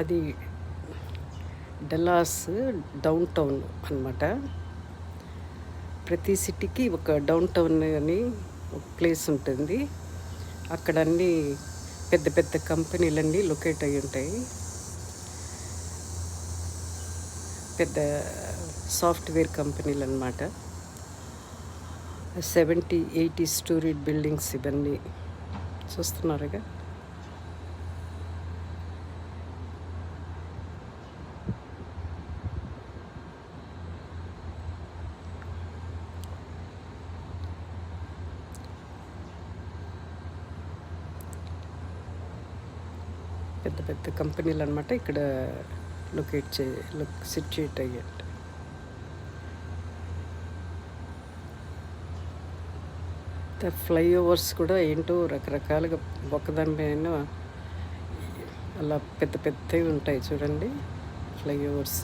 అది Dallas down town అనమాట. ప్రతి సిటీకి ఒక డౌన్ టౌన్ అని ఒక ప్లేస్ ఉంటుంది. అక్కడ అన్నీ పెద్ద పెద్ద కంపెనీలన్నీ లొకేట్ అయి ఉంటాయి. పెద్ద సాఫ్ట్వేర్ కంపెనీలు అనమాట. 70-80 స్టోరీ బిల్డింగ్స్ ఇవన్నీ చూస్తున్నారుగా. పెద్ద పెద్ద కంపెనీలు అనమాట ఇక్కడ సిచ్యుయేట్ అయ్యాయి. ఫ్లైఓవర్స్ కూడా ఏంటో రకరకాలుగా ఒకదాని పైన అలా పెద్ద పెద్దవి ఉంటాయి చూడండి ఫ్లైఓవర్స్.